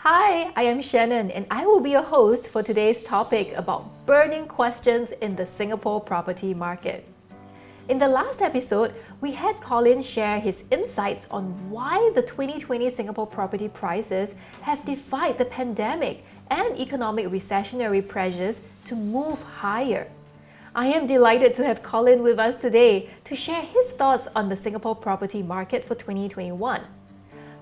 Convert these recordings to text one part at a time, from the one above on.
Hi, I am Shannon and I will be your host for today's topic about burning questions in the Singapore property market. In the last episode, we had Colin share his insights on why the 2020 Singapore property prices have defied the pandemic and economic recessionary pressures to move higher. I am delighted to have Colin with us today to share his thoughts on the Singapore property market for 2021.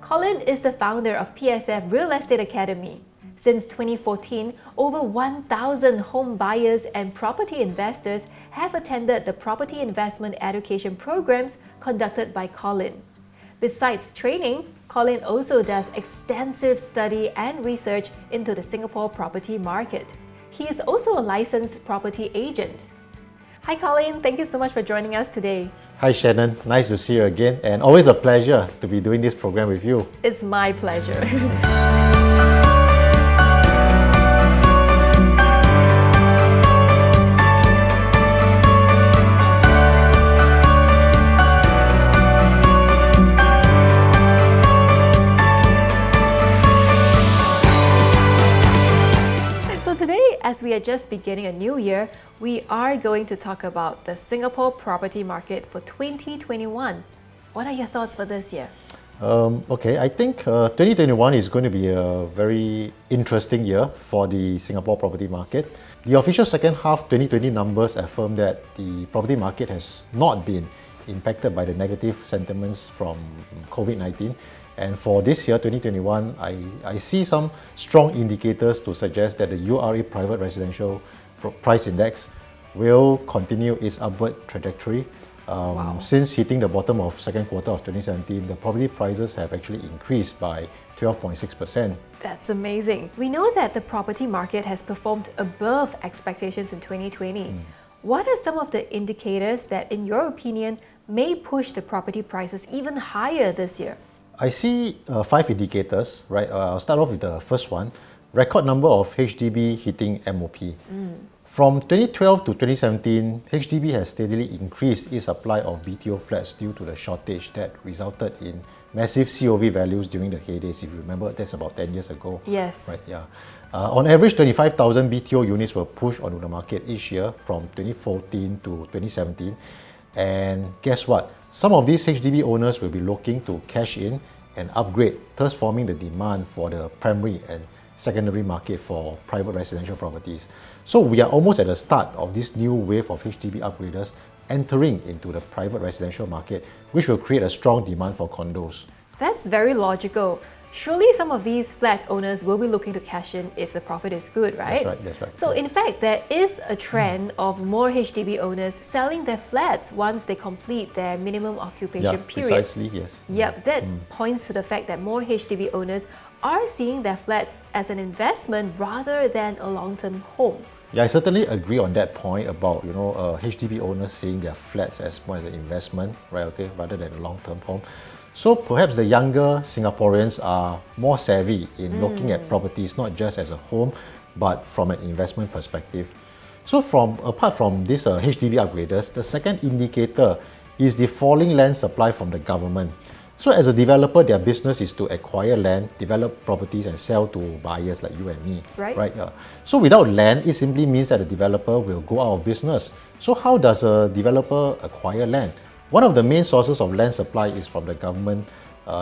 Colin is the founder of PSF Real Estate Academy. Since 2014, over 1,000 home buyers and property investors have attended the property investment education programs conducted by Colin. Besides training, Colin also does extensive study and research into the Singapore property market. He is also a licensed property agent. Hi Colin, thank you so much for joining us today. Hi Shannon, nice to see you again and always a pleasure to be doing this program with you. It's my pleasure. So today, as we are just beginning a new year, we are going to talk about the Singapore property market for 2021. What are your thoughts for this year? I think 2021 is going to be a very interesting year for the Singapore property market. The official second half 2020 numbers affirm that the property market has not been impacted by the negative sentiments from COVID-19. And for this year, 2021, I see some strong indicators to suggest that the URE private residential price index will continue its upward trajectory. Since hitting the bottom of second quarter of 2017, the property prices have actually increased by 12.6%. That's amazing. We know that the property market has performed above expectations in 2020. What are some of the indicators that, in your opinion, may push the property prices even higher this year? I see 5 indicators, right? I'll start off with the first one. Record number of HDB hitting MOP. From 2012 to 2017, HDB has steadily increased its supply of BTO flats due to the shortage that resulted in massive COV values during the heydays. If you remember, that's about 10 years ago. Yes. Right, yeah. On average, 25,000 BTO units were pushed onto the market each year from 2014 to 2017. And guess what? Some of these HDB owners will be looking to cash in and upgrade, thus forming the demand for the primary and secondary market for private residential properties. So we are almost at the start of this new wave of HDB upgraders entering into the private residential market, which will create a strong demand for condos. That's very logical. Surely some of these flat owners will be looking to cash in if the profit is good, right? That's right. So in fact, there is a trend of more HDB owners selling their flats once they complete their minimum occupation period. Precisely, yes. Yep, that points to the fact that more HDB owners are seeing their flats as an investment rather than a long-term home. Yeah, I certainly agree on that point about HDB owners seeing their flats as more as an investment, right? Okay, rather than a long-term home. So perhaps the younger Singaporeans are more savvy in looking at properties not just as a home, but from an investment perspective. So apart from these HDB upgraders, the second indicator is the falling land supply from the government. So as a developer, their business is to acquire land, develop properties and sell to buyers like you and me. Right. So without land, it simply means that the developer will go out of business. So how does a developer acquire land? One of the main sources of land supply is from the government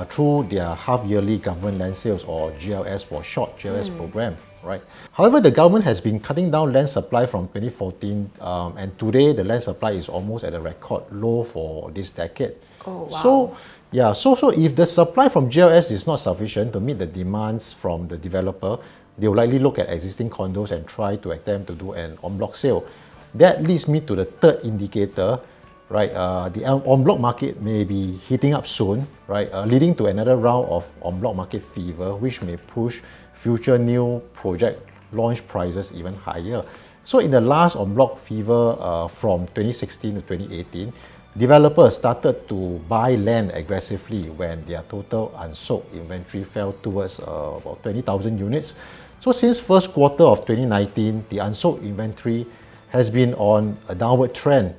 through their half-yearly government land sales, or GLS for short, GLS program. Right. However, the government has been cutting down land supply from 2014 and today the land supply is almost at a record low for this decade. Oh, wow. So if the supply from GLS is not sufficient to meet the demands from the developer, they will likely look at existing condos and try to attempt to do an en bloc sale. That leads me to the third indicator, right? The en bloc market may be heating up soon, right? Leading to another round of en bloc market fever, which may push future new project launch prices even higher. So in the last en bloc fever from 2016 to 2018, developers started to buy land aggressively when their total unsold inventory fell towards about 20,000 units. So since first quarter of 2019, the unsold inventory has been on a downward trend.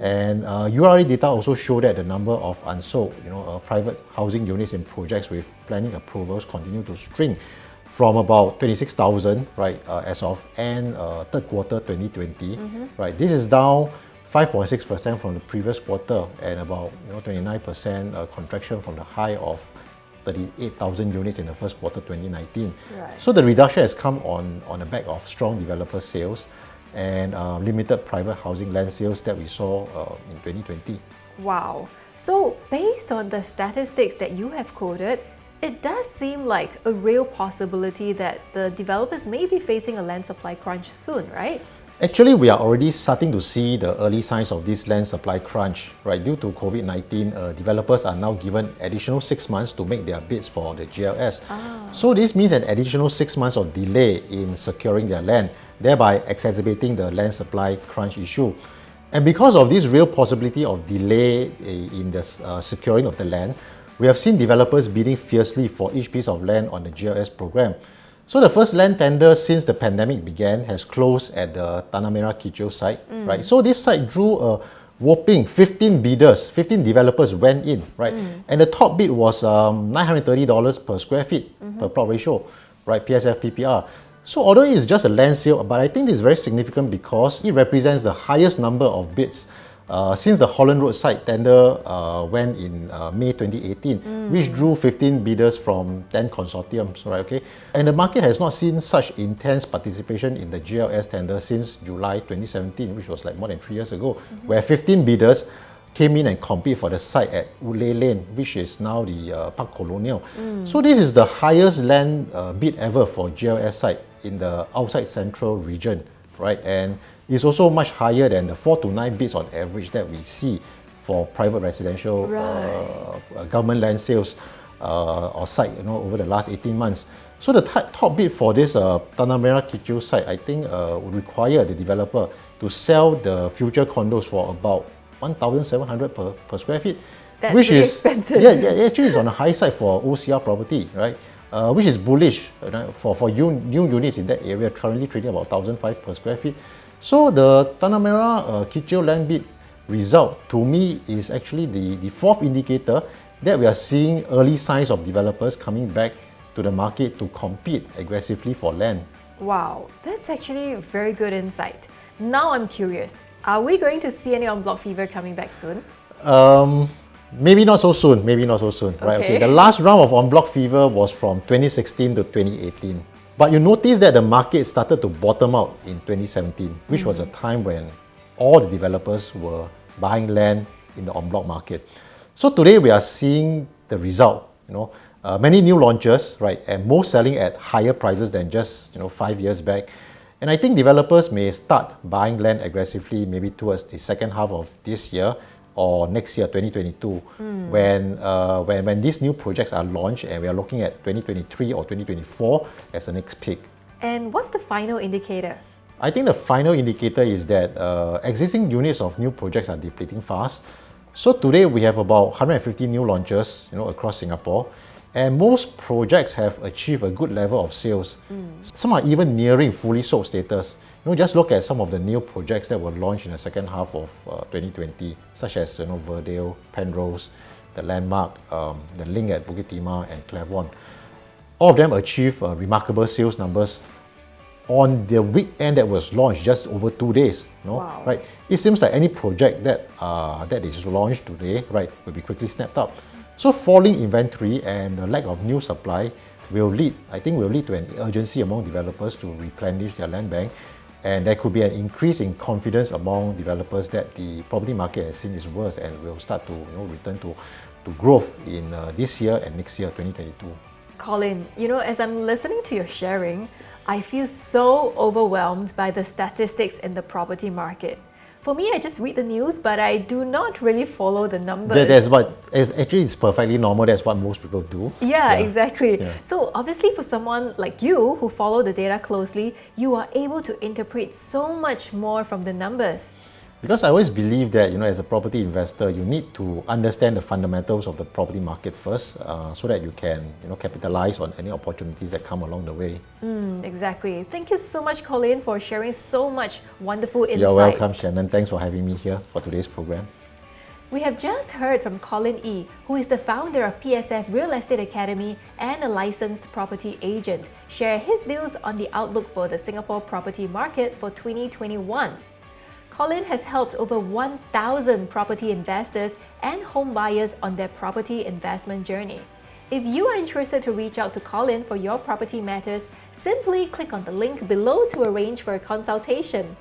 And URE data also show that the number of unsold private housing units in projects with planning approvals continue to shrink from about 26,000, right, as of end third quarter 2020, right. This is down 5.6% from the previous quarter and about 29% contraction from the high of 38,000 units in the first quarter 2019. Right. So the reduction has come on the back of strong developer sales and limited private housing land sales that we saw in 2020. Wow. So based on the statistics that you have quoted, it does seem like a real possibility that the developers may be facing a land supply crunch soon, right? Actually, we are already starting to see the early signs of this land supply crunch, right? Due to COVID-19, developers are now given additional 6 months to make their bids for the GLS. So this means an additional 6 months of delay in securing their land, thereby exacerbating the land supply crunch issue. And because of this real possibility of delay in the securing of the land, we have seen developers bidding fiercely for each piece of land on the GLS program. So the first land tender since the pandemic began has closed at the 𝗕𝗂𝗏𝗃𝗂𝗃 site, right? So this site drew a whopping 15 bidders, 15 developers went in, right? And the top bid was $930 per square feet per plot ratio, right? PSF/PPR. So although it is just a land sale, but I think this is very significant because it represents the highest number of bids since the Holland Road site tender went in May 2018, which drew 15 bidders from 10 consortiums, right? Okay, and the market has not seen such intense participation in the GLS tender since July 2017, which was like more than 3 years ago, where 15 bidders came in and compete for the site at Woodleigh Lane, which is now the Park Colonial. So this is the highest land bid ever for GLS site in the outside central region, right? And it's also much higher than the 4 to 9 bids on average that we see for private residential government land sales or site, over the last 18 months. So the top bid for this 𝗕𝗂𝗏𝗃𝗂𝗃 site, I think, would require the developer to sell the future condos for about 1,700 per square feet. That's which really is expensive. Yeah, actually it's on the high side for OCR property, right? Which is bullish for new units in that area, currently trading about 1,500 per square feet. So the 𝗕𝗂𝗏𝗃𝗂𝗃 land bid result to me is actually the fourth indicator that we are seeing early signs of developers coming back to the market to compete aggressively for land. Wow, that's actually very good insight. Now I'm curious, are we going to see any en bloc fever coming back soon? Maybe not so soon, right? Okay, the last round of en bloc fever was from 2016 to 2018. But you notice that the market started to bottom out in 2017, which was a time when all the developers were buying land in the en bloc market. So today we are seeing the result, many new launches, right, and most selling at higher prices than just 5 years back. And I think developers may start buying land aggressively maybe towards the second half of this year or next year, 2022, when these new projects are launched, and we are looking at 2023 or 2024 as the next peak. And what's the final indicator? I think the final indicator is that existing units of new projects are depleting fast. So today we have about 150 new launches, across Singapore, and most projects have achieved a good level of sales. Some are even nearing fully sold status. Just look at some of the new projects that were launched in the second half of 2020, such as Verdale, Penrose, the Landmark, the Link at Bukit Timah, and Clairvon. All of them achieved remarkable sales numbers on the weekend that was launched, just over 2 days. Wow. Right? It seems like any project that is launched today, right, will be quickly snapped up. So falling inventory and the lack of new supply will lead to an urgency among developers to replenish their land bank. And there could be an increase in confidence among developers that the property market has seen its worst and will start to return to growth in this year and next year, 2022. Colin, as I'm listening to your sharing, I feel so overwhelmed by the statistics in the property market. For me, I just read the news, but I do not really follow the numbers. Actually, it's perfectly normal. That's what most people do. Yeah, exactly. Yeah. So obviously for someone like you who follow the data closely, you are able to interpret so much more from the numbers. Because I always believe that, as a property investor, you need to understand the fundamentals of the property market first, so that you can, capitalize on any opportunities that come along the way. Exactly. Thank you so much, Colin, for sharing so much wonderful insights. You're welcome, Shannon. Thanks for having me here for today's program. We have just heard from Colin Ee, who is the founder of PSF Real Estate Academy and a licensed property agent, share his views on the outlook for the Singapore property market for 2021. Colin has helped over 1,000 property investors and home buyers on their property investment journey. If you are interested to reach out to Colin for your property matters, simply click on the link below to arrange for a consultation.